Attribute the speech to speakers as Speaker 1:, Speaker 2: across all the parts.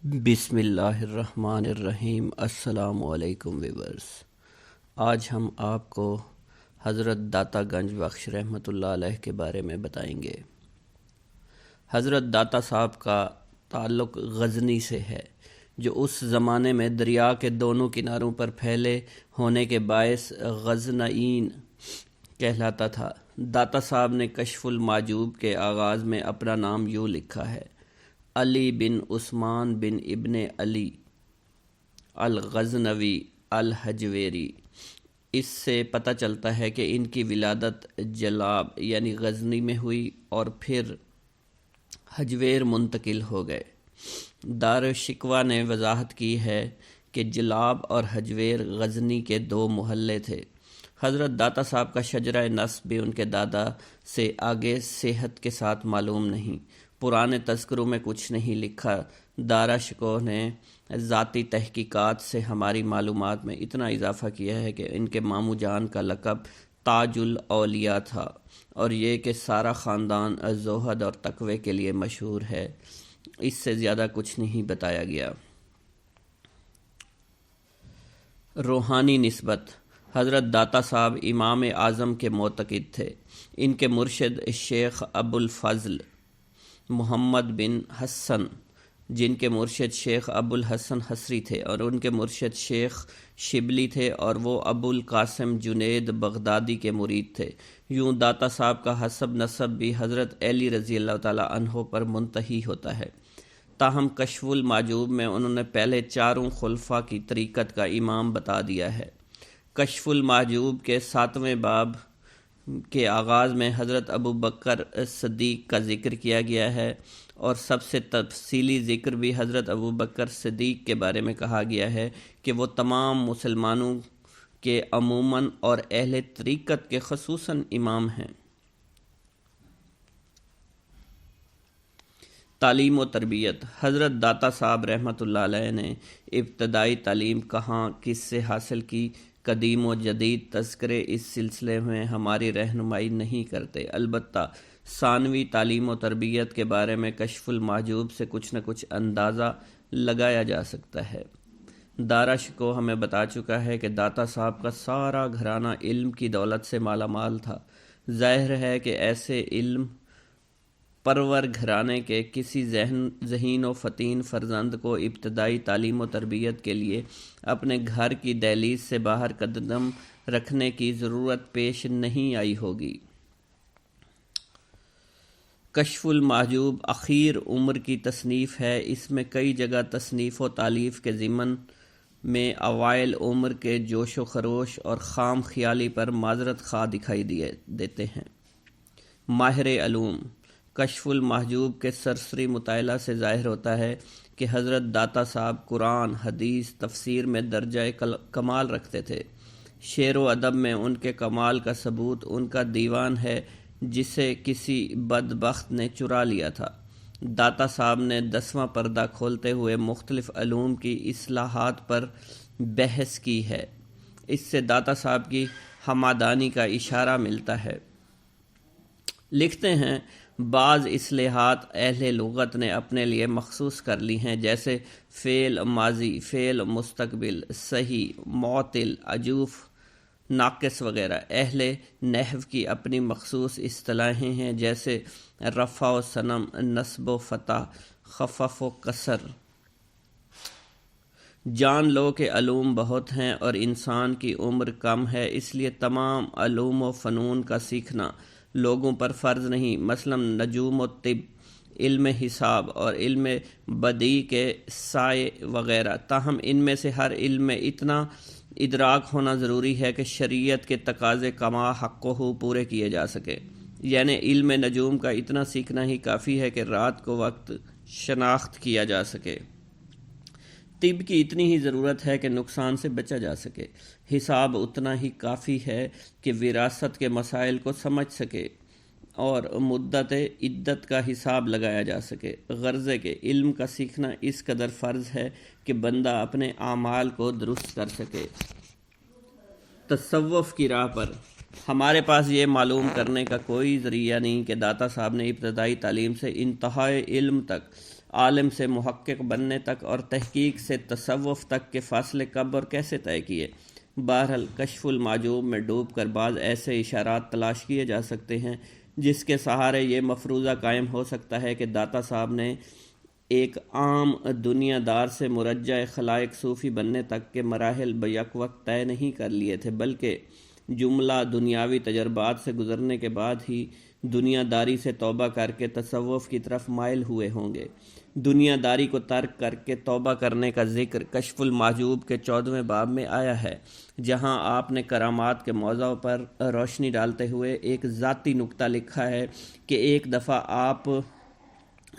Speaker 1: بسم اللہ الرحمن الرحیم۔ السلام علیکم ویورز۔ آج ہم آپ کو حضرت داتا گنج بخش رحمۃ اللہ علیہ کے بارے میں بتائیں گے۔ حضرت داتا صاحب کا تعلق غزنی سے ہے، جو اس زمانے میں دریا کے دونوں کناروں پر پھیلے ہونے کے باعث غزنئین کہلاتا تھا۔ داتا صاحب نے کشف المحجوب کے آغاز میں اپنا نام یوں لکھا ہے: علی بن عثمان بن ابن علی الغزنوی الحجویری۔ اس سے پتہ چلتا ہے کہ ان کی ولادت جلاب یعنی غزنی میں ہوئی اور پھر حجویر منتقل ہو گئے۔ دارالشکوہ نے وضاحت کی ہے کہ جلاب اور حجویر غزنی کے دو محلے تھے۔ حضرت داتا صاحب کا شجرہ نسب بھی ان کے دادا سے آگے صحت کے ساتھ معلوم نہیں۔ پرانے تذکروں میں کچھ نہیں لکھا۔ دارالشکوہ نے ذاتی تحقیقات سے ہماری معلومات میں اتنا اضافہ کیا ہے کہ ان کے ماموں جان کا لقب تاج الاولیاء تھا، اور یہ کہ سارا خاندان زہد اور تقوی کے لیے مشہور ہے۔ اس سے زیادہ کچھ نہیں بتایا گیا۔ روحانی نسبت: حضرت داتا صاحب امام اعظم کے معتقد تھے۔ ان کے مرشد شیخ ابو الفضل محمد بن حسن، جن کے مرشد شیخ ابو الحسن حصری تھے، اور ان کے مرشد شیخ شبلی تھے، اور وہ ابو القاسم جنید بغدادی کے مرید تھے۔ یوں داتا صاحب کا حسب نسب بھی حضرت علی رضی اللہ تعالیٰ عنہ پر منتہی ہوتا ہے۔ تاہم کشف المحجوب میں انہوں نے پہلے چاروں خلفاء کی طریقت کا امام بتا دیا ہے۔ کشف المحجوب کے 7ویں باب کے آغاز میں حضرت ابو بکر صدیق کا ذکر کیا گیا ہے، اور سب سے تفصیلی ذکر بھی حضرت ابو بکر صدیق کے بارے میں کہا گیا ہے کہ وہ تمام مسلمانوں کے عموماً اور اہل طریقت کے خصوصاً امام ہیں۔ تعلیم و تربیت: حضرت داتا صاحب رحمۃ اللہ علیہ نے ابتدائی تعلیم کہاں کس سے حاصل کی، قدیم و جدید تذکرے اس سلسلے میں ہماری رہنمائی نہیں کرتے۔ البتہ ثانوی تعلیم و تربیت کے بارے میں کشف المحجوب سے کچھ نہ کچھ اندازہ لگایا جا سکتا ہے۔ دارالشکوہ ہمیں بتا چکا ہے کہ داتا صاحب کا سارا گھرانہ علم کی دولت سے مالا مال تھا۔ ظاہر ہے کہ ایسے علم پرور گھرانے کے کسی ذہین و فطین فرزند کو ابتدائی تعلیم و تربیت کے لیے اپنے گھر کی دہلیز سے باہر قدم رکھنے کی ضرورت پیش نہیں آئی ہوگی۔ کشف المحجوب اخیر عمر کی تصنیف ہے۔ اس میں کئی جگہ تصنیف و تالیف کے ضمن میں اوائل عمر کے جوش و خروش اور خام خیالی پر معذرت خواہ دکھائی دیتے ہیں۔ ماہر علوم: کشف المحجوب کے سرسری مطالعہ سے ظاہر ہوتا ہے کہ حضرت داتا صاحب قرآن، حدیث، تفسیر میں درجہ کمال رکھتے تھے۔ شعر و ادب میں ان کے کمال کا ثبوت ان کا دیوان ہے، جسے کسی بدبخت نے چرا لیا تھا۔ داتا صاحب نے 10واں پردہ کھولتے ہوئے مختلف علوم کی اصطلاحات پر بحث کی ہے۔ اس سے داتا صاحب کی ہمدانی کا اشارہ ملتا ہے۔ لکھتے ہیں: بعض اصطلاحات اہل لغت نے اپنے لیے مخصوص کر لی ہیں، جیسے فعل ماضی، فعل مستقبل، صحیح، معطل، عجوف، ناقص وغیرہ۔ اہل نحو کی اپنی مخصوص اصطلاحیں ہیں، جیسے رفع و صنم، نصب و فتح، خفف و کسر۔ جان لو کہ علوم بہت ہیں اور انسان کی عمر کم ہے، اس لیے تمام علوم و فنون کا سیکھنا لوگوں پر فرض نہیں۔ مثلا نجوم و طب، علم حساب اور علم بدیع کے سائے وغیرہ۔ تاہم ان میں سے ہر علم میں اتنا ادراک ہونا ضروری ہے کہ شریعت کے تقاضے کما حقہ پورے کیے جا سکے۔ یعنی علم نجوم کا اتنا سیکھنا ہی کافی ہے کہ رات کو وقت شناخت کیا جا سکے۔ طب کی اتنی ہی ضرورت ہے کہ نقصان سے بچا جا سکے۔ حساب اتنا ہی کافی ہے کہ وراثت کے مسائل کو سمجھ سکے اور مدت عدت کا حساب لگایا جا سکے۔ غرض کہ علم کا سیکھنا اس قدر فرض ہے کہ بندہ اپنے اعمال کو درست کر سکے۔ تصوف کی راہ پر ہمارے پاس یہ معلوم کرنے کا کوئی ذریعہ نہیں کہ داتا صاحب نے ابتدائی تعلیم سے انتہائی علم تک عالم سے محقق بننے تک اور تحقیق سے تصوف تک کے فاصلے کب اور کیسے طے کیے؟ بہرحال کشف المحجوب میں ڈوب کر بعض ایسے اشارات تلاش کیے جا سکتے ہیں جس کے سہارے یہ مفروضہ قائم ہو سکتا ہے کہ داتا صاحب نے ایک عام دنیا دار سے مرجع خلائق صوفی بننے تک کے مراحل بیک وقت طے نہیں کر لیے تھے، بلکہ جملہ دنیاوی تجربات سے گزرنے کے بعد ہی دنیا داری سے توبہ کر کے تصوف کی طرف مائل ہوئے ہوں گے۔ دنیا داری کو ترک کر کے توبہ کرنے کا ذکر کشف المحجوب کے 14ویں باب میں آیا ہے، جہاں آپ نے کرامات کے موضوع پر روشنی ڈالتے ہوئے ایک ذاتی نکتہ لکھا ہے کہ ایک دفعہ آپ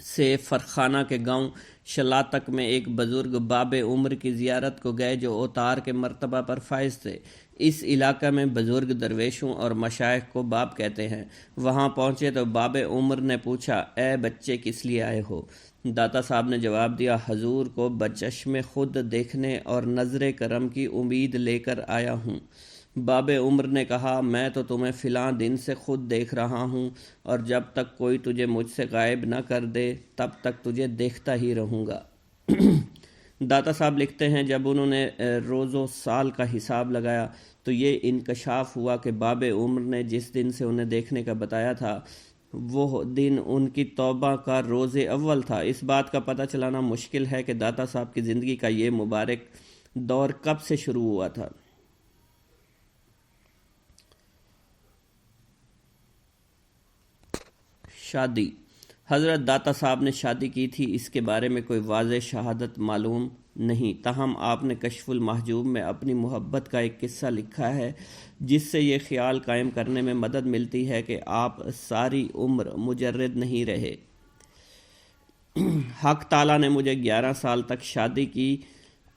Speaker 1: سے فرخانہ کے گاؤں شلاتک میں ایک بزرگ باب عمر کی زیارت کو گئے جو اوتار کے مرتبہ پر فائز تھے۔ اس علاقہ میں بزرگ درویشوں اور مشائخ کو باب کہتے ہیں۔ وہاں پہنچے تو باب عمر نے پوچھا، اے بچے کس لیے آئے ہو؟ داتا صاحب نے جواب دیا، حضور کو بچشم خود دیکھنے اور نظر کرم کی امید لے کر آیا ہوں۔ باب عمر نے کہا، میں تو تمہیں فلاں دن سے خود دیکھ رہا ہوں اور جب تک کوئی تجھے مجھ سے غائب نہ کر دے تب تک تجھے دیکھتا ہی رہوں گا۔ داتا صاحب لکھتے ہیں، جب انہوں نے روز و سال کا حساب لگایا تو یہ انکشاف ہوا کہ باب عمر نے جس دن سے انہیں دیکھنے کا بتایا تھا وہ دن ان کی توبہ کا روز اول تھا۔ اس بات کا پتہ چلانا مشکل ہے کہ داتا صاحب کی زندگی کا یہ مبارک دور کب سے شروع ہوا تھا۔ شادی۔ حضرت داتا صاحب نے شادی کی تھی، اس کے بارے میں کوئی واضح شہادت معلوم نہیں، تاہم آپ نے کشف المحجوب میں اپنی محبت کا ایک قصہ لکھا ہے جس سے یہ خیال قائم کرنے میں مدد ملتی ہے کہ آپ ساری عمر مجرد نہیں رہے۔ حق تعالیٰ نے مجھے 11 سال تک شادی کی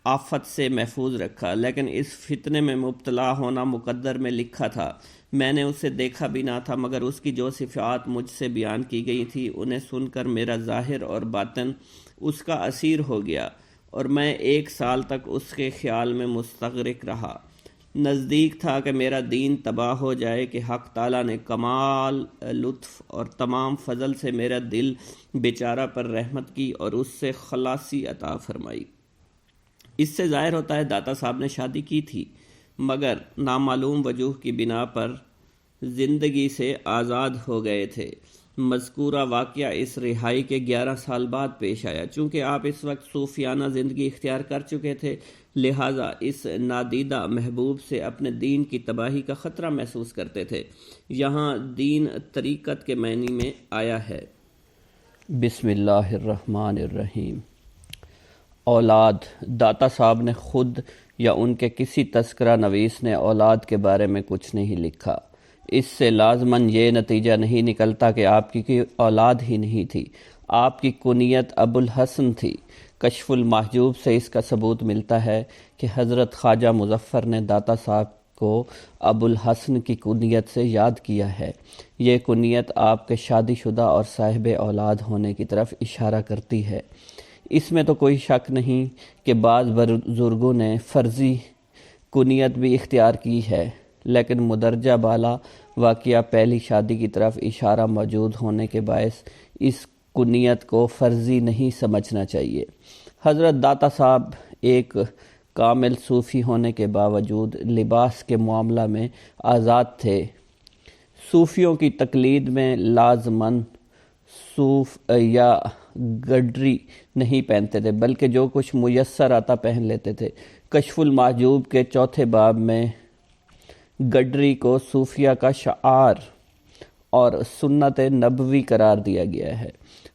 Speaker 1: آفت سے محفوظ رکھا، لیکن اس فتنے میں مبتلا ہونا مقدر میں لکھا تھا۔ میں نے اسے دیکھا بھی نہ تھا، مگر اس کی جو صفات مجھ سے بیان کی گئی تھی انہیں سن کر میرا ظاہر اور باطن اس کا اسیر ہو گیا اور میں 1 سال تک اس کے خیال میں مستغرق رہا۔ نزدیک تھا کہ میرا دین تباہ ہو جائے کہ حق تعالیٰ نے کمال لطف اور تمام فضل سے میرا دل بیچارہ پر رحمت کی اور اس سے خلاصی عطا فرمائی۔ اس سے ظاہر ہوتا ہے داتا صاحب نے شادی کی تھی، مگر نامعلوم وجوہ کی بنا پر زندگی سے آزاد ہو گئے تھے۔ مذکورہ واقعہ اس رہائی کے 11 سال بعد پیش آیا۔ چونکہ آپ اس وقت صوفیانہ زندگی اختیار کر چکے تھے، لہٰذا اس نادیدہ محبوب سے اپنے دین کی تباہی کا خطرہ محسوس کرتے تھے۔ یہاں دین طریقت کے معنی میں آیا ہے۔ بسم اللہ الرحمن الرحیم۔ اولاد۔ داتا صاحب نے خود یا ان کے کسی تذکرہ نویس نے اولاد کے بارے میں کچھ نہیں لکھا۔ اس سے لازماً یہ نتیجہ نہیں نکلتا کہ آپ کی کوئی اولاد ہی نہیں تھی۔ آپ کی کنیت ابو الحسن تھی۔ کشف المحجوب سے اس کا ثبوت ملتا ہے کہ حضرت خواجہ مظفر نے داتا صاحب کو ابو الحسن کی کنیت سے یاد کیا ہے۔ یہ کنیت آپ کے شادی شدہ اور صاحب اولاد ہونے کی طرف اشارہ کرتی ہے۔ اس میں تو کوئی شک نہیں کہ بعض بزرگوں نے فرضی کنیت بھی اختیار کی ہے، لیکن مدرجہ بالا واقعہ پہلی شادی کی طرف اشارہ موجود ہونے کے باعث اس کنیت کو فرضی نہیں سمجھنا چاہیے۔ حضرت داتا صاحب ایک کامل صوفی ہونے کے باوجود لباس کے معاملہ میں آزاد تھے۔ صوفیوں کی تقلید میں لازماً صوف یا گڈری نہیں پہنتے تھے، بلکہ جو کچھ میسر آتا پہن لیتے تھے۔ کشف المحجوب کے 4 باب میں گڈری کو صوفیہ کا شعار اور سنت نبوی قرار دیا گیا ہے،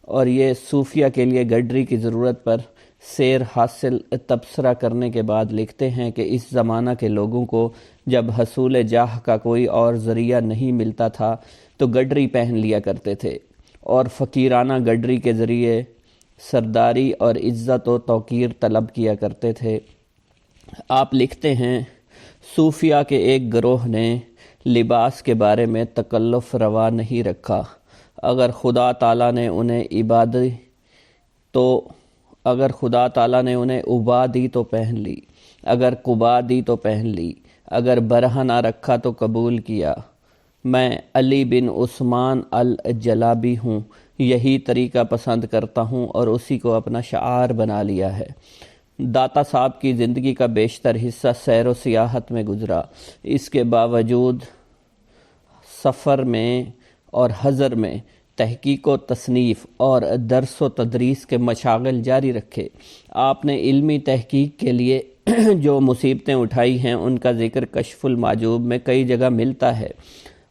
Speaker 1: اور یہ صوفیہ کے لیے گڈری کی ضرورت پر سیر حاصل تبصرہ کرنے کے بعد لکھتے ہیں کہ اس زمانہ کے لوگوں کو جب حصول جاہ کا کوئی اور ذریعہ نہیں ملتا تھا تو گڈری پہن لیا کرتے تھے، اور فقیرانہ گڈری کے ذریعے سرداری اور عزت و توقیر طلب کیا کرتے تھے۔ آپ لکھتے ہیں، صوفیہ کے ایک گروہ نے لباس کے بارے میں تکلف روا نہیں رکھا۔ اگر خدا تعالیٰ نے انہیں ابا دی تو پہن لی، اگر قبا دی تو پہن لی، اگر برہ نہ رکھا تو قبول کیا۔ میں علی بن عثمان الجلابی ہوں، یہی طریقہ پسند کرتا ہوں اور اسی کو اپنا شعار بنا لیا ہے۔ داتا صاحب کی زندگی کا بیشتر حصہ سیر و سیاحت میں گزرا۔ اس کے باوجود سفر میں اور حضر میں تحقیق و تصنیف اور درس و تدریس کے مشاغل جاری رکھے۔ آپ نے علمی تحقیق کے لیے جو مصیبتیں اٹھائی ہیں ان کا ذکر کشف المحجوب میں کئی جگہ ملتا ہے،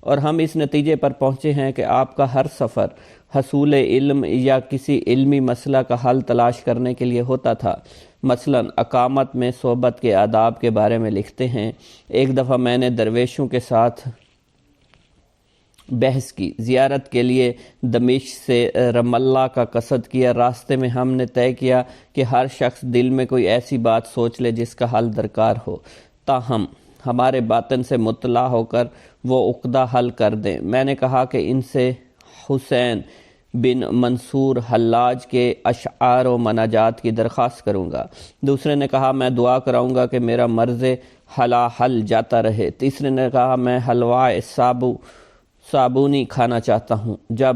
Speaker 1: اور ہم اس نتیجے پر پہنچے ہیں کہ آپ کا ہر سفر حصول علم یا کسی علمی مسئلہ کا حل تلاش کرنے کے لیے ہوتا تھا۔ مثلا اقامت میں صحبت کے آداب کے بارے میں لکھتے ہیں، ایک دفعہ میں نے درویشوں کے ساتھ بحث کی۔ زیارت کے لیے دمشق سے رم اللہ کا قصد کیا۔ راستے میں ہم نے طے کیا کہ ہر شخص دل میں کوئی ایسی بات سوچ لے جس کا حل درکار ہو، تاہم ہمارے باطن سے مطلع ہو کر وہ عقدہ حل کر دیں۔ میں نے کہا کہ ان سے حسین بن منصور حلاج کے اشعار و مناجات کی درخواست کروں گا۔ دوسرے نے کہا میں دعا کراؤں گا کہ میرا مرض حلا حل جاتا رہے۔ تیسرے نے کہا میں حلوہ صابونی کھانا چاہتا ہوں۔ جب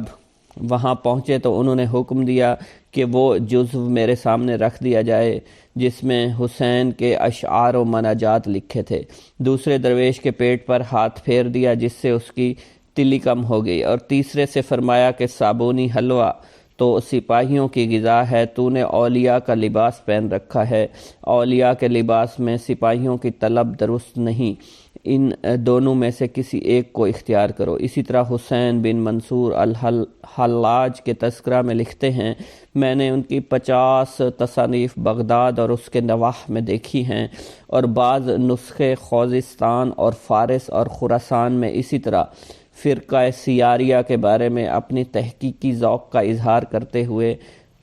Speaker 1: وہاں پہنچے تو انہوں نے حکم دیا کہ وہ جزو میرے سامنے رکھ دیا جائے جس میں حسین کے اشعار و مناجات لکھے تھے۔ دوسرے درویش کے پیٹ پر ہاتھ پھیر دیا جس سے اس کی تلی کم ہو گئی، اور تیسرے سے فرمایا کہ صابونی حلوہ تو سپاہیوں کی غذا ہے، تو نے اولیاء کا لباس پہن رکھا ہے، اولیاء کے لباس میں سپاہیوں کی طلب درست نہیں، ان دونوں میں سے کسی ایک کو اختیار کرو۔ اسی طرح حسین بن منصور الحلاج کے تذکرہ میں لکھتے ہیں، میں نے ان کی 50 تصانیف بغداد اور اس کے نواح میں دیکھی ہیں، اور بعض نسخے خوزستان اور فارس اور خراسان میں اسی طرح فرقہ سیاریہ کے بارے میں اپنی تحقیقی ذوق کا اظہار کرتے ہوئے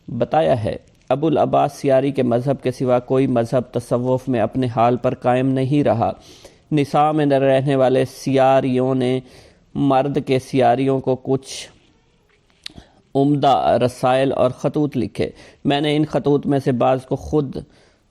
Speaker 1: بتایا ہے۔ ابو العباس سیاری کے مذہب کے سوا کوئی مذہب تصوف میں اپنے حال پر قائم نہیں رہا۔ نساء میں رہنے والے سیاریوں نے مرد کے سیاریوں کو کچھ عمدہ رسائل اور خطوط لکھے۔ میں نے ان خطوط میں سے بعض کو خود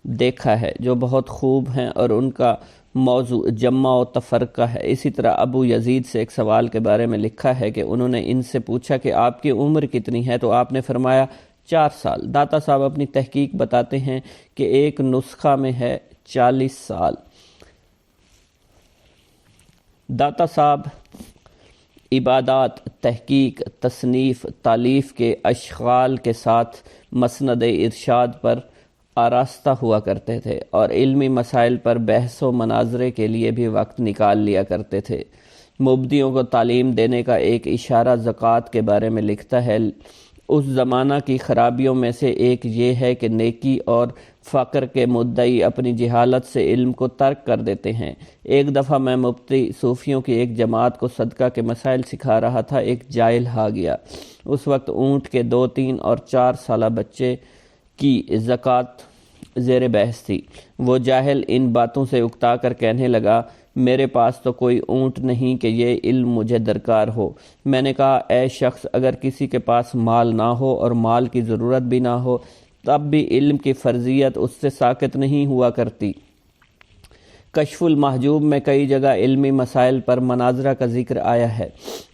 Speaker 1: دیکھا ہے جو بہت خوب ہیں، اور ان کا موضوع جمع و تفرقہ ہے۔ اسی طرح ابو یزید سے ایک سوال کے بارے میں لکھا ہے کہ انہوں نے ان سے پوچھا کہ آپ کی عمر کتنی ہے، تو آپ نے فرمایا 4 سال۔ داتا صاحب اپنی تحقیق بتاتے ہیں کہ ایک نسخہ میں ہے 40 سال۔ داتا صاحب عبادات، تحقیق، تصنیف، تالیف کے اشغال کے ساتھ مسند ارشاد پر آراستہ ہوا کرتے تھے، اور علمی مسائل پر بحث و مناظرے کے لیے بھی وقت نکال لیا کرتے تھے۔ مبتدئوں کو تعلیم دینے کا ایک اشارہ زکوٰۃ کے بارے میں لکھتا ہے، اس زمانہ کی خرابیوں میں سے ایک یہ ہے کہ نیکی اور فقر کے مدعی اپنی جہالت سے علم کو ترک کر دیتے ہیں۔ ایک دفعہ میں مبتدی صوفیوں کی ایک جماعت کو صدقہ کے مسائل سکھا رہا تھا، ایک جاہل آ گیا۔ اس وقت اونٹ کے 2، 3 اور 4 سالہ بچے کی زکوٰۃ زیر بحث تھی۔ وہ جاہل ان باتوں سے اکتا کر کہنے لگا، میرے پاس تو کوئی اونٹ نہیں کہ یہ علم مجھے درکار ہو۔ میں نے کہا، اے شخص، اگر کسی کے پاس مال نہ ہو اور مال کی ضرورت بھی نہ ہو تب بھی علم کی فرضیت اس سے ساقط نہیں ہوا کرتی۔ کشف المحجوب میں کئی جگہ علمی مسائل پر مناظرہ کا ذکر آیا ہے۔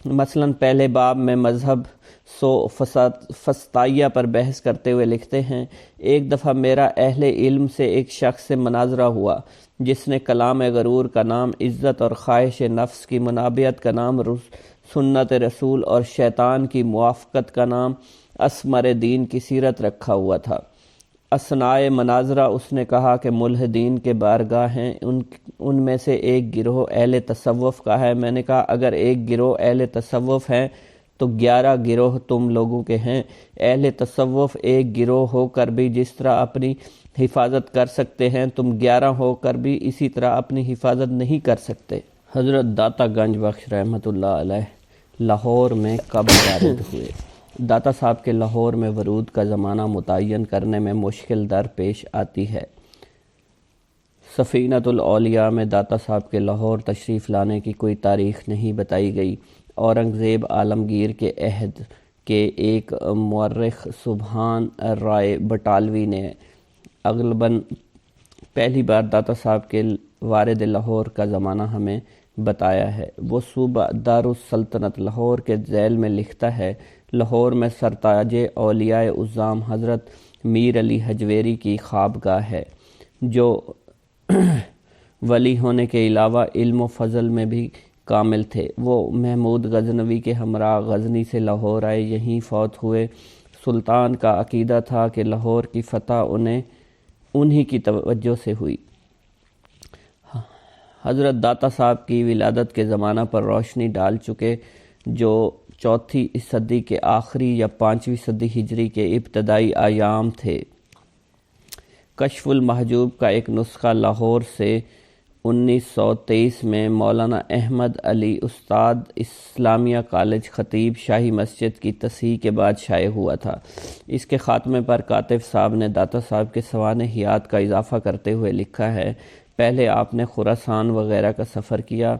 Speaker 1: مثلا پہلے باب میں مذہب فسطائیہ پر بحث کرتے ہوئے لکھتے ہیں، ایک دفعہ میرا اہل علم سے ایک شخص سے مناظرہ ہوا جس نے کلام غرور کا نام عزت اور خواہش نفس کی منابعت کا نام سنت رسول اور شیطان کی موافقت کا نام اسمر دین کی سیرت رکھا ہوا تھا۔ اثنائے مناظرہ اس نے کہا کہ ملحدین کے بارگاہ ہیں، ان میں سے ایک گروہ اہل تصوف کا ہے۔ میں نے کہا، اگر ایک گروہ اہل تصوف ہیں تو 11 گروہ تم لوگوں کے ہیں۔ اہل تصوف ایک گروہ ہو کر بھی جس طرح اپنی حفاظت کر سکتے ہیں، تم 11 ہو کر بھی اسی طرح اپنی حفاظت نہیں کر سکتے۔ حضرت داتا گنج بخش رحمۃ اللہ علیہ لاہور میں کب وارد ہوئے؟ داتا صاحب کے لاہور میں ورود کا زمانہ متعین کرنے میں مشکل در پیش آتی ہے۔ سفینۃ الاولیاء میں داتا صاحب کے لاہور تشریف لانے کی کوئی تاریخ نہیں بتائی گئی۔ اورنگزیب عالمگیر کے عہد کے ایک مورخ سبحان رائے بٹالوی نے غالباً پہلی بار داتا صاحب کے وارد لاہور کا زمانہ ہمیں بتایا ہے۔ وہ صوبہ دارالسلطنت لاہور کے ذیل میں لکھتا ہے، لاہور میں سرتاج اولیاء اعظام حضرت میر علی حجویری کی خوابگاہ ہے، جو ولی ہونے کے علاوہ علم و فضل میں بھی کامل تھے۔ وہ محمود غزنوی کے ہمراہ غزنی سے لاہور آئے، یہیں فوت ہوئے۔ سلطان کا عقیدہ تھا کہ لاہور کی فتح انہی کی توجہ سے ہوئی۔ حضرت داتا صاحب کی ولادت کے زمانہ پر روشنی ڈال چکے، جو چوتھی صدی کے آخری یا 5ویں صدی ہجری کے ابتدائی ایام تھے۔ کشف المحجوب کا ایک نسخہ لاہور سے 1923 میں مولانا احمد علی استاد اسلامیہ کالج خطیب شاہی مسجد کی تصحیح کے بعد شائع ہوا تھا۔ اس کے خاتمے پر کاتب صاحب نے داتا صاحب کے سوانح حیات کا اضافہ کرتے ہوئے لکھا ہے، پہلے آپ نے خراسان وغیرہ کا سفر کیا،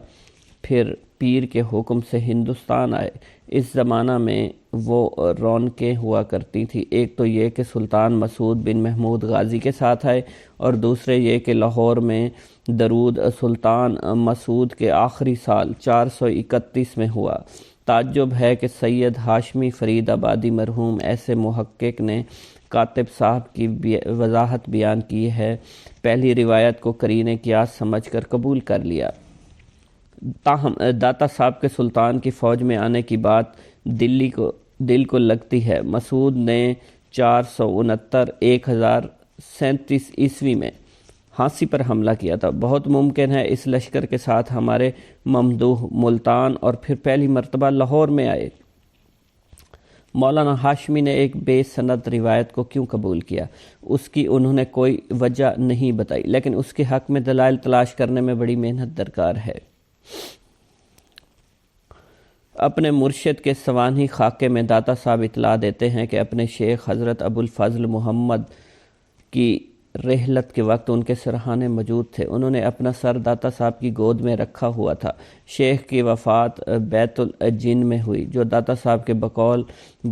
Speaker 1: پھر پیر کے حکم سے ہندوستان آئے۔ اس زمانہ میں وہ رونقیں ہوا کرتی تھیں، ایک تو یہ کہ سلطان مسعود بن محمود غازی کے ساتھ آئے، اور دوسرے یہ کہ لاہور میں درود سلطان مسعود کے آخری سال 431 میں ہوا۔ تعجب ہے کہ سید ہاشمی فرید آبادی مرحوم ایسے محقق نے کاتب صاحب کی وضاحت بیان کی ہے، پہلی روایت کو قرینِ قیاس سمجھ کر قبول کر لیا۔ تاہم داتا صاحب کے سلطان کی فوج میں آنے کی بات دل کو لگتی ہے۔ مسعود نے 1037 عیسوی میں ہانسی پر حملہ کیا تھا۔ بہت ممکن ہے اس لشکر کے ساتھ ہمارے ممدوح ملتان اور پھر پہلی مرتبہ لاہور میں آئے۔ مولانا ہاشمی نے ایک بے سند روایت کو کیوں قبول کیا؟ اس کی انہوں نے کوئی وجہ نہیں بتائی، لیکن اس کے حق میں دلائل تلاش کرنے میں بڑی محنت درکار ہے۔ اپنے مرشد کے سوانحی خاکے میں داتا صاحب اطلاع دیتے ہیں کہ اپنے شیخ حضرت ابوالفضل محمد کی رحلت کے وقت ان کے سرہانے موجود تھے۔ انہوں نے اپنا سر داتا صاحب کی گود میں رکھا ہوا تھا۔ شیخ کی وفات بیت الجن میں ہوئی، جو داتا صاحب کے بقول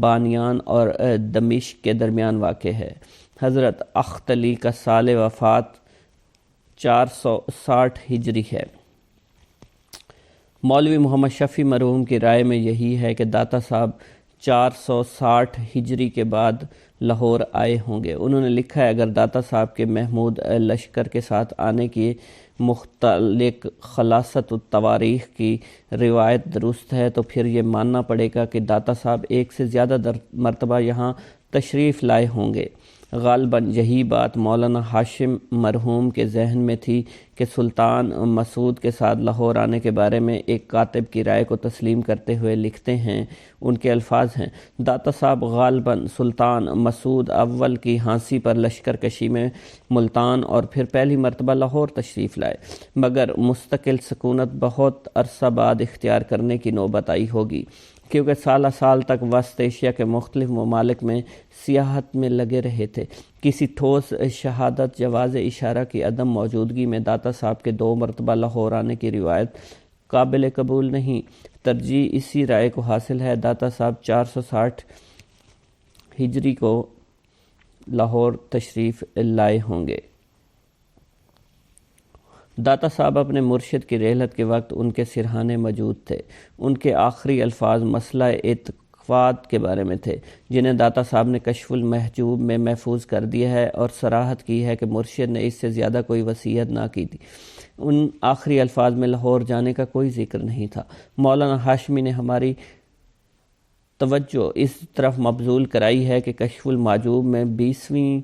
Speaker 1: بانیان اور دمشق کے درمیان واقع ہے۔ حضرت اخت علی کا سال وفات 460 ہجری ہے۔ مولوی محمد شفیع مرحوم کی رائے میں یہی ہے کہ داتا صاحب 460 ہجری کے بعد لاہور آئے ہوں گے۔ انہوں نے لکھا ہے، اگر داتا صاحب کے محمود لشکر کے ساتھ آنے کی مختلق خلاصت التواریخ کی روایت درست ہے تو پھر یہ ماننا پڑے گا کہ داتا صاحب ایک سے زیادہ مرتبہ یہاں تشریف لائے ہوں گے۔ غالباً یہی بات مولانا ہاشم مرحوم کے ذہن میں تھی کہ سلطان مسعود کے ساتھ لاہور آنے کے بارے میں ایک کاتب کی رائے کو تسلیم کرتے ہوئے لکھتے ہیں، ان کے الفاظ ہیں، داتا صاحب غالباً سلطان مسعود اول کی ہانسی پر لشکر کشی میں ملتان اور پھر پہلی مرتبہ لاہور تشریف لائے، مگر مستقل سکونت بہت عرصہ بعد اختیار کرنے کی نوبت آئی ہوگی، کیونکہ سالہ سال تک وسط ایشیا کے مختلف ممالک میں سیاحت میں لگے رہے تھے۔ کسی ٹھوس شہادت جواز اشارہ کی عدم موجودگی میں داتا صاحب کے 2 مرتبہ لاہور آنے کی روایت قابل قبول نہیں۔ ترجیح اسی رائے کو حاصل ہے، داتا صاحب 460 ہجری کو لاہور تشریف لائے ہوں گے۔ داتا صاحب اپنے مرشد کی رحلت کے وقت ان کے سرہانے موجود تھے۔ ان کے آخری الفاظ مسئلہ اعتقاد کے بارے میں تھے، جنہیں داتا صاحب نے کشف المحجوب میں محفوظ کر دیا ہے اور صراحت کی ہے کہ مرشد نے اس سے زیادہ کوئی وصیت نہ کی تھی۔ ان آخری الفاظ میں لاہور جانے کا کوئی ذکر نہیں تھا۔ مولانا ہاشمی نے ہماری توجہ اس طرف مبذول کرائی ہے کہ کشف المحجوب میں 20ویں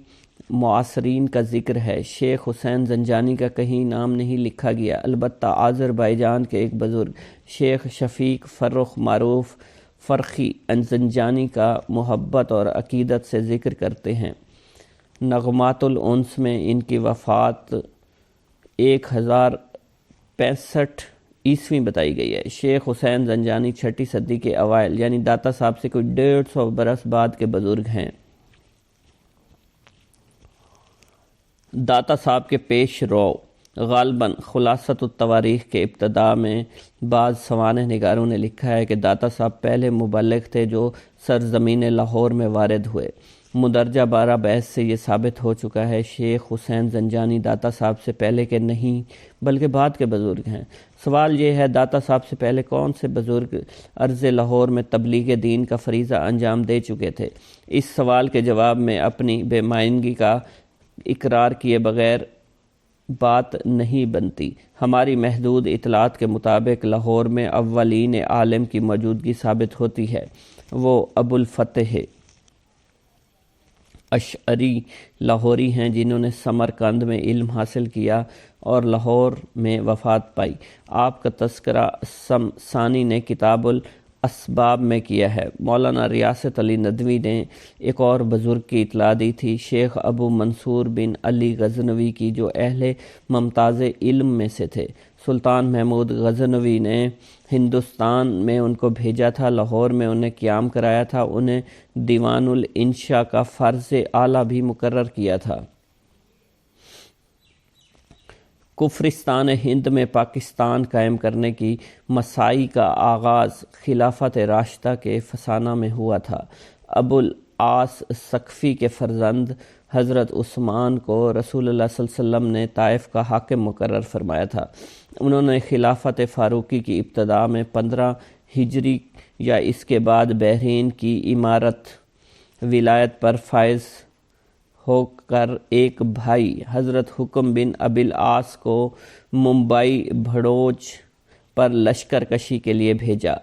Speaker 1: معاصرین کا ذکر ہے، شیخ حسین زنجانی کا کہیں نام نہیں لکھا گیا، البتہ آذربائیجان کے ایک بزرگ شیخ شفیق فرخ معروف فرخی زنجانی کا محبت اور عقیدت سے ذکر کرتے ہیں۔ نغمات الانس میں ان کی وفات 1065 عیسوی بتائی گئی ہے۔ شیخ حسین زنجانی 6 صدی کے اوائل یعنی داتا صاحب سے کوئی 150 برس بعد کے بزرگ ہیں۔ داتا صاحب کے پیش رو غالباً خلاصت التواریخ کے ابتداء میں بعض سوانح نگاروں نے لکھا ہے کہ داتا صاحب پہلے مبلغ تھے جو سرزمین لاہور میں وارد ہوئے۔ مندرجہ بارہ بحث سے یہ ثابت ہو چکا ہے شیخ حسین زنجانی داتا صاحب سے پہلے کے نہیں بلکہ بعد کے بزرگ ہیں۔ سوال یہ ہے داتا صاحب سے پہلے کون سے بزرگ ارض لاہور میں تبلیغ دین کا فریضہ انجام دے چکے تھے؟ اس سوال کے جواب میں اپنی بے معنی کا اقرار کیے بغیر بات نہیں بنتی۔ ہماری محدود اطلاعات کے مطابق لاہور میں اولین عالم کی موجودگی ثابت ہوتی ہے، وہ ابو الفتح اشعری لاہوری ہیں جنہوں نے سمرقند میں علم حاصل کیا اور لاہور میں وفات پائی۔ آپ کا تذکرہ ثانی نے کتاب الاسباب میں کیا ہے۔ مولانا ریاست علی ندوی نے ایک اور بزرگ کی اطلاع دی تھی، شیخ ابو منصور بن علی غزنوی کی، جو اہل ممتاز علم میں سے تھے۔ سلطان محمود غزنوی نے ہندوستان میں ان کو بھیجا تھا، لاہور میں انہیں قیام کرایا تھا، انہیں دیوان الانشاء کا فرض اعلیٰ بھی مقرر کیا تھا۔ کفرستان ہند میں پاکستان قائم کرنے کی مساعی کا آغاز خلافت راشدہ کے فسانہ میں ہوا تھا۔ ابو العاص سقفی کے فرزند حضرت عثمان کو رسول اللہ صلی اللہ علیہ وسلم نے طائف کا حاکم مقرر فرمایا تھا۔ انہوں نے خلافت فاروقی کی ابتدا میں 15 ہجری یا اس کے بعد بحرین کی امارت ولایت پر فائز ہو کر ایک بھائی حضرت حکم بن ابی العاص کو ممبئی بھڑوچ پر لشکر کشی کے لیے بھیجا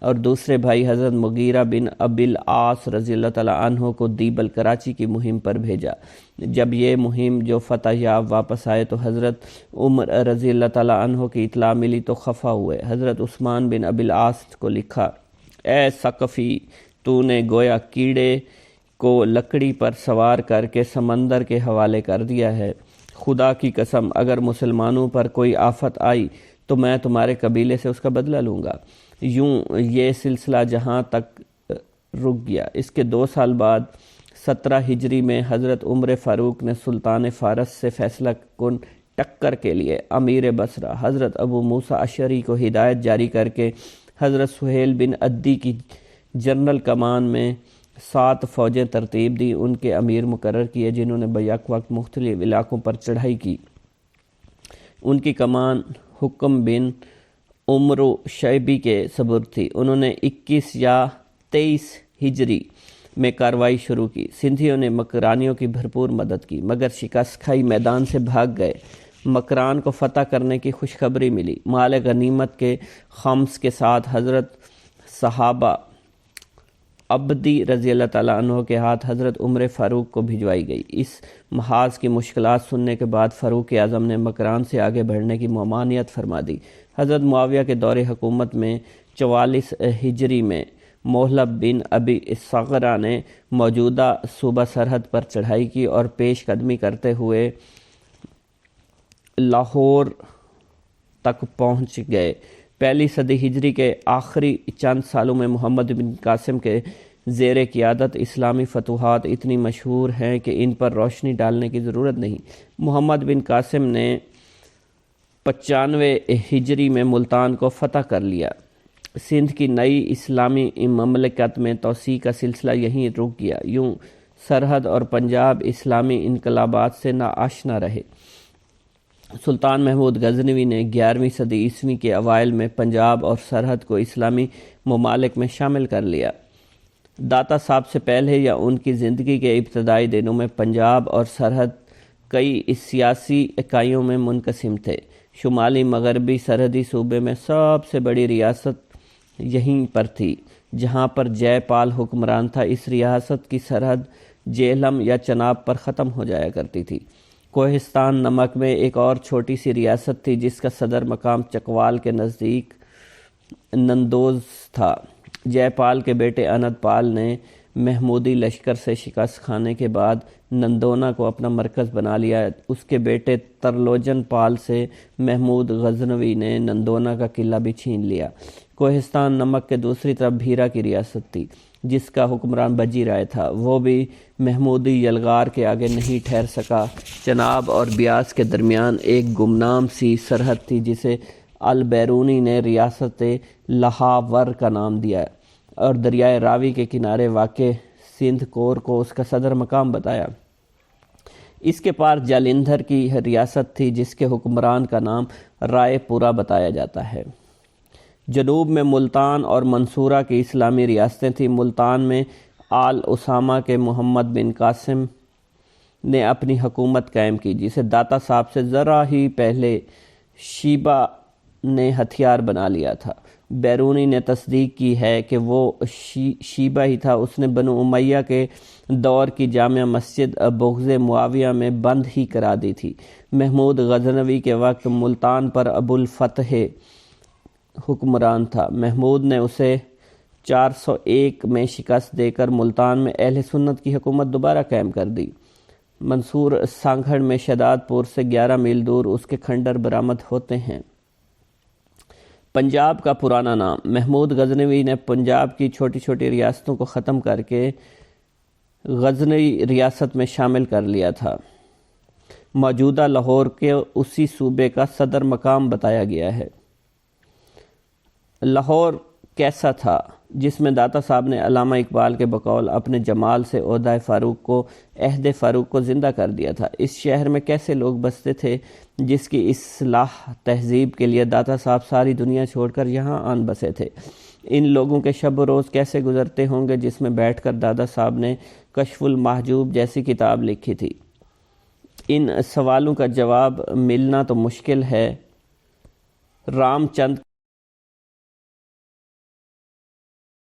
Speaker 1: اور دوسرے بھائی حضرت مغیرہ بن ابی العاص رضی اللہ تعالیٰ عنہ کو دیبل کراچی کی مہم پر بھیجا۔ جب یہ مہم جو فتح یاب واپس آئے تو حضرت عمر رضی اللہ تعالیٰ عنہ کی اطلاع ملی تو خفا ہوئے۔ حضرت عثمان بن ابی العاص کو لکھا، اے ثقفی، تو نے گویا کیڑے کو لکڑی پر سوار کر کے سمندر کے حوالے کر دیا ہے۔ خدا کی قسم اگر مسلمانوں پر کوئی آفت آئی تو میں تمہارے قبیلے سے اس کا بدلہ لوں گا۔ یوں یہ سلسلہ جہاں تک رک گیا۔ اس کے 2 سال بعد 17 ہجری میں حضرت عمر فاروق نے سلطان فارس سے فیصلہ کن ٹکر کے لیے امیر بصرہ حضرت ابو موسیٰ اشعری کو ہدایت جاری کر کے حضرت سہیل بن عدی کی جنرل کمان میں 7 فوجیں ترتیب دی، ان کے امیر مقرر کیے جنہوں نے بیک وقت مختلف علاقوں پر چڑھائی کی۔ ان کی کمان حکم بن عمرو شیبی کے سپرد تھی۔ انہوں نے 21 یا 23 ہجری میں کارروائی شروع کی۔ سندھیوں نے مکرانیوں کی بھرپور مدد کی مگر شکست کھائی میدان سے بھاگ گئے۔ مکران کو فتح کرنے کی خوشخبری ملی۔ مال غنیمت کے خمس کے ساتھ حضرت صحابہ عبدی رضی اللہ تعالیٰ عنہ کے ہاتھ حضرت عمر فاروق کو بھجوائی گئی۔ اس محاذ کی مشکلات سننے کے بعد فاروق اعظم نے مکران سے آگے بڑھنے کی ممانعت فرما دی۔ حضرت معاویہ کے دور حکومت میں 44 ہجری میں محلب بن ابی صغرہ نے موجودہ صوبہ سرحد پر چڑھائی کی اور پیش قدمی کرتے ہوئے لاہور تک پہنچ گئے۔ پہلی صدی ہجری کے آخری چند سالوں میں محمد بن قاسم کے زیر قیادت اسلامی فتوحات اتنی مشہور ہیں کہ ان پر روشنی ڈالنے کی ضرورت نہیں۔ محمد بن قاسم نے 95 ہجری میں ملتان کو فتح کر لیا۔ سندھ کی نئی اسلامی مملکت میں توسیع کا سلسلہ یہیں رک گیا۔ یوں سرحد اور پنجاب اسلامی انقلابات سے ناآشنا رہے۔ سلطان محمود غزنوی نے 11ویں صدی عیسوی کے اوائل میں پنجاب اور سرحد کو اسلامی ممالک میں شامل کر لیا۔ داتا صاحب سے پہلے یا ان کی زندگی کے ابتدائی دنوں میں پنجاب اور سرحد کئی سیاسی اکائیوں میں منقسم تھے۔ شمالی مغربی سرحدی صوبے میں سب سے بڑی ریاست یہیں پر تھی جہاں پر جے پال حکمران تھا۔ اس ریاست کی سرحد جہلم یا چناب پر ختم ہو جایا کرتی تھی۔ کوہستان نمک میں ایک اور چھوٹی سی ریاست تھی جس کا صدر مقام چکوال کے نزدیک نندوز تھا۔ جے پال کے بیٹے اند پال نے محمودی لشکر سے شکست کھانے کے بعد نندونا کو اپنا مرکز بنا لیا۔ اس کے بیٹے ترلوچن پال سے محمود غزنوی نے نندونا کا قلعہ بھی چھین لیا۔ کوہستان نمک کے دوسری طرف بھیرا کی ریاست تھی جس کا حکمران بجی رائے تھا، وہ بھی محمودی یلغار کے آگے نہیں ٹھہر سکا۔ چناب اور بیاس کے درمیان ایک گمنام سی سرحد تھی جسے البیرونی نے ریاست لاہاور کا نام دیا اور دریائے راوی کے کنارے واقع سندھ کور کو اس کا صدر مقام بتایا۔ اس کے پار جالندھر کی ریاست تھی جس کے حکمران کا نام رائے پورہ بتایا جاتا ہے۔ جنوب میں ملتان اور منصورہ کی اسلامی ریاستیں تھیں۔ ملتان میں آل اسامہ کے محمد بن قاسم نے اپنی حکومت قائم کی، جسے داتا صاحب سے ذرا ہی پہلے شیبہ نے ہتھیار بنا لیا تھا۔ بیرونی نے تصدیق کی ہے کہ وہ شیبہ ہی تھا۔ اس نے بنو امیہ کے دور کی جامع مسجد بغض معاویہ میں بند ہی کرا دی تھی۔ محمود غزنوی کے وقت ملتان پر ابو الفتح حکمران تھا۔ محمود نے اسے 401 میں شکست دے کر ملتان میں اہل سنت کی حکومت دوبارہ قائم کر دی۔ منصور سانگھڑ میں شداد پور سے 11 میل دور اس کے کھنڈر برآمد ہوتے ہیں۔ پنجاب کا پرانا نام۔ محمود غزنوی نے پنجاب کی چھوٹی چھوٹی ریاستوں کو ختم کر کے غزنوی ریاست میں شامل کر لیا تھا۔ موجودہ لاہور کے اسی صوبے کا صدر مقام بتایا گیا ہے۔ لاہور کیسا تھا، جس میں داتا صاحب نے علامہ اقبال کے بقول اپنے جمال سے عہدہ عہد فاروق کو زندہ کر دیا تھا؟ اس شہر میں کیسے لوگ بستے تھے جس کی اصلاح تہذیب کے لیے داتا صاحب ساری دنیا چھوڑ کر یہاں آن بسے تھے؟ ان لوگوں کے شب و روز کیسے گزرتے ہوں گے جس میں بیٹھ کر دادا صاحب نے کشف المحجوب جیسی کتاب لکھی تھی؟ ان سوالوں کا جواب ملنا تو مشکل ہے۔ رام چند